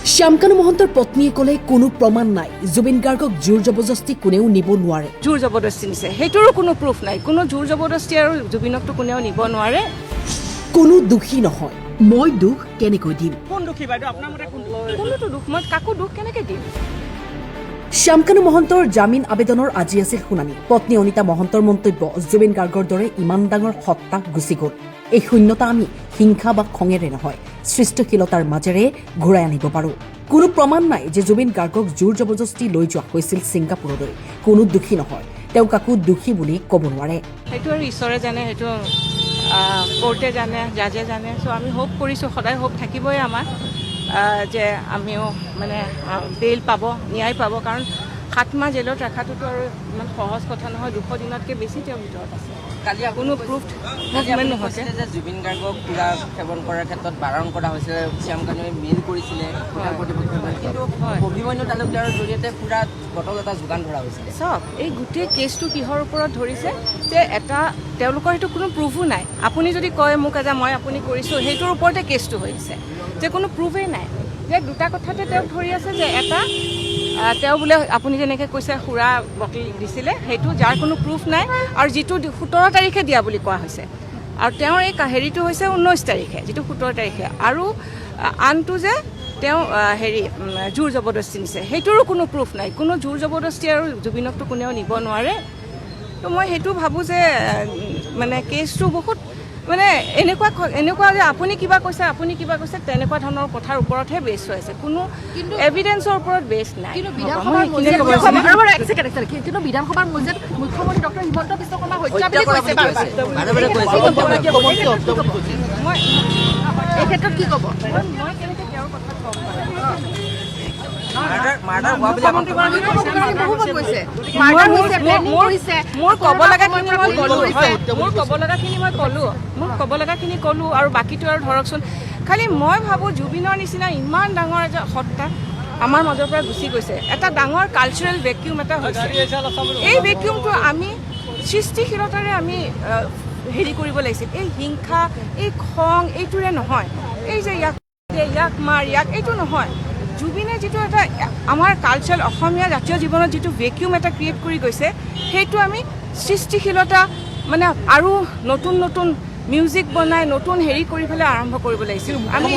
শ্যামকানু মহন্তৰ পত্নীয়ে ক'লে কোনো প্ৰমাণ নাই, জুবিন গাৰ্গক জোৰ জবৰদস্তি কোনেও নিব নোৱাৰে। জোৰ জবৰদস্তি নিছে, সেইটোৰো কোনো প্ৰুফ নাই। কোনো জোৰ জবৰদস্তি আৰু জুবিনকতো কোনেও নিব নোৱাৰে। কোনো দোষী নহয়, মই দুখ কেনেকৈ দিম? কোন দুখী বাইদেউ আপোনাৰ মতে? কোনোতো দুখ, মই কাকো দুখ কেনেকৈ দিম? শ্যামকানু মহন্তৰ জামিন আবেদনৰ আজি আছিল শুনানি। পত্নী অনিতা মহন্তৰ মন্তব্য, জুবিন গাৰ্গৰ দৰে ইমান ডাঙৰ সত্তা গুচি গ'ল। এই শূন্যতা আমি হিংসা বা খঙেৰে নহয়, সৃষ্টিশীলতাৰ মাজেৰে ঘূৰাই আনিব পাৰোঁ। কোনো প্ৰমাণ নাই যে জুবিন গাৰ্গক জোৰ জবৰদস্তি লৈ যোৱা হৈছিল ছিংগাপুৰলৈ। কোনো দোষী নহয়, তেওঁ কাকো দোষী বুলি ক'ব নোৱাৰে। সেইটো আৰু ঈশ্বৰে জানে, সেইটো কোৰ্টে জানে, জাজে জানে। চ' আমি হোপ কৰিছোঁ, সদায় হোপ থাকিবই আমাৰ যে আমিও মানে বেইল পাব, ন্যায় পাব। কাৰণ 7 মাহ জেলত ৰখাটোতো আৰু ইমান সহজ কথা নহয়। 200 দিনতকৈ বেছি তেওঁৰ ভিতৰত আছে। কালি কোনো প্ৰুফ মুভমেণ্ট নহৈছে যে জুবিন গাৰ্গক সুৰা সেৱন কৰাৰ ক্ষেত্ৰত বাৰণ কৰা হৈছিলে, শ্যামকানুৱে মেইল কৰিছিলে কৰ্তৃপক্ষই, কিন্তু অভিমন্যু তালুকদাৰৰ জৰিয়তে সুৰা বটল এটা যোগান ধৰা হৈছিলে। চাওক, এই গোটেই কেছটো কিহৰ ওপৰত ধৰিছে যে তেওঁলোকৰ সেইটো কোনো প্ৰুফো নাই। আপুনি যদি কয় মোক যে মই আপুনি কৰিছোঁ, সেইটোৰ ওপৰতে কেছটো হৈছে, যে কোনো প্ৰুফেই নাই। যে দুটা কথাতে তেওঁক ধৰি আছে, যে এটা তেওঁ বোলে আপুনি যেনেকৈ কৈছে সুৰা বটল দিছিলে, সেইটো যাৰ কোনো প্ৰুফ নাই, আৰু যিটো 17 তাৰিখে দিয়া বুলি কোৱা হৈছে, আৰু তেওঁৰ এই হেৰিটো হৈছে 19 তাৰিখে, যিটো 17 তাৰিখে, আৰু আনটো যে তেওঁ জোৰ জবৰদস্তি নিছে, সেইটোৰো কোনো প্ৰুফ নাই। কোনো জোৰ জবৰদস্তি আৰু জুবিনকতো কোনেও নিব নোৱাৰে। তো মই সেইটো ভাবোঁ যে মানে কেছটো বহুত মানে এনেকুৱা যে আপুনি কিবা কৈছে তেনেকুৱা ধৰণৰ কথাৰ ওপৰতহে বেছ হৈ আছে, কোনো এভিডেন্সৰ ওপৰত বেছ নাই। কিন্তু বিধানসভাৰ মজিয়াত মুখ্যমন্ত্ৰী ডক্টৰ হিমন্ত বিশ্ব শৰ্মা হত্যা বুলি কৈছে। মই এই ক্ষেত্ৰত কি ক'ব? মই কেনেকৈ তেওঁৰ কথা ক'ম? মোৰ ক'ব লগাখিনি ক'লো আৰু বাকীটো আৰু ধৰকচোন। খালি মই ভাবোঁ জুবিনৰ নিচিনা ইমান ডাঙৰ এজন সত্তা আমাৰ মাজৰ পৰা গুচি গৈছে। এটা ডাঙৰ কালচাৰেল ভেকিউম এটা হৈছে। এই ভেকিউমটো আমি সৃষ্টিশীলতাৰে আমি হেৰি কৰিব লাগিছিল। এই হিংসা, এই খং, এইটোৰে নহয়। এই যে ইয়াক মাৰ, এইটো নহয়। জুবিনে যিটো এটা আমাৰ কালচাৰেল অসমীয়া জাতীয় জীৱনত যিটো ভেকিউম এটা ক্ৰিয়েট কৰি গৈছে, সেইটো আমি সৃষ্টিশীলতা মানে আৰু নতুন নতুন মিউজিক বনাই নতুন হেৰি কৰি পেলাই আৰম্ভ কৰিব লাগিছিল। আমি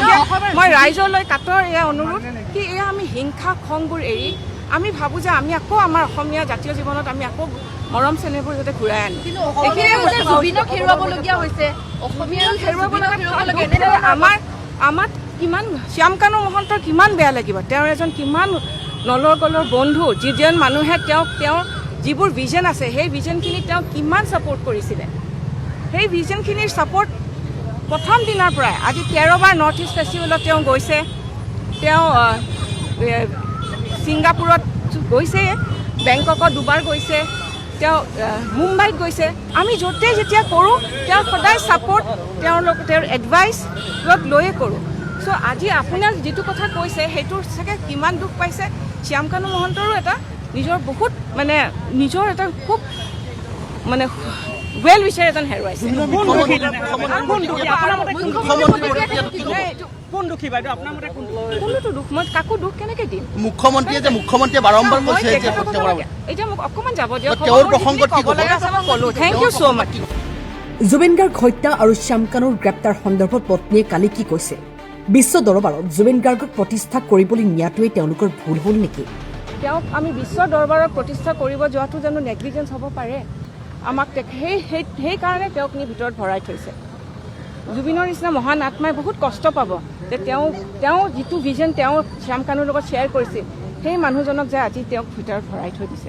মই ৰাইজলৈ কাটৰ এয়া অনুৰোধ কি এয়া আমি হিংসা খংবোৰ এৰি আমি ভাবোঁ যে আমি আকৌ আমাৰ অসমীয়া জাতীয় জীৱনত আমি আকৌ মৰম চেনেহবোৰ যাতে ঘূৰাই আনো। জুবিনক হেৰুৱাবলগীয়া হৈছে, অসমীয়াক হেৰুৱাবলগীয়া। আমাৰ কিমান শ্যামকানু মহন্তৰ কিমান বেয়া লাগিব। তেওঁৰ এজন কিমান নলৰ গলৰ বন্ধু, যিজন মানুহে তেওঁৰ যিবোৰ ভিজন আছে, সেই ভিজনখিনিক তেওঁ কিমান ছাপোৰ্ট কৰিছিলে। সেই ভিজনখিনিৰ ছাপোৰ্ট প্ৰথম দিনৰ পৰাই আজি 13 বাৰ নৰ্থ ইষ্ট ফেষ্টিভেলত তেওঁ গৈছে, তেওঁ ছিংগাপুৰত গৈছে, বেংককত 2 বাৰ গৈছে, তেওঁ মুম্বাইত গৈছে। আমি য'তেই যেতিয়া কৰোঁ তেওঁ সদায় ছাপোৰ্ট, তেওঁৰ এডভাইচ লৈয়ে কৰোঁ। চ' আজি আপোনাৰ যিটো কথা কৈছে সেইটোৰ চাগে কিমান দুখ পাইছে। শ্যামকানু মহন্তৰো এটা বহুত নিজৰ এটা খুব মানে ৱেল উইচাৰ এজন হেৰুৱাইছে। কোন দুখী বাইদেউ আপোনাৰ মতে? কোনোতো দুখ, মই কাকো দুখ কেনেকৈ দিম? মুখ্যমন্ত্ৰীয়ে বাৰম্বাৰ কৈছে যে এতিয়া মোক অকণমান যাব দিয়ক। তেওঁৰ প্ৰসংগত কি ক'ব? ক'লো, থেংক ইউ ছ' মাচ। জুবিন গাৰ্গ হত্যা আৰু শ্যামকানুৰ গ্ৰেপ্তাৰ সন্দৰ্ভত পত্নীয়ে কালি কি কৈছে? বিশ্ব দৰবাৰত জুবিন গাৰ্গক প্ৰতিষ্ঠা কৰিবলৈ নিয়াটোৱেই তেওঁলোকৰ ভুল হ'ল নেকি? তেওঁক আমি বিশ্ব দৰবাৰত প্ৰতিষ্ঠা কৰিব যোৱাটো জানো নেগলিজেঞ্চ হ'ব পাৰে? আমাক সেই কাৰণে তেওঁক নি ভিতৰত ভৰাই থৈছে। জুবিনৰ নিচিনা মহান আত্মাই বহুত কষ্ট পাব যে তেওঁ যিটো ভিজন তেওঁ শ্যামকানুৰ লগত শ্বেয়াৰ কৰিছিল, সেই মানুহজনক যে আজি তেওঁক ভিতৰত ভৰাই থৈ দিছে।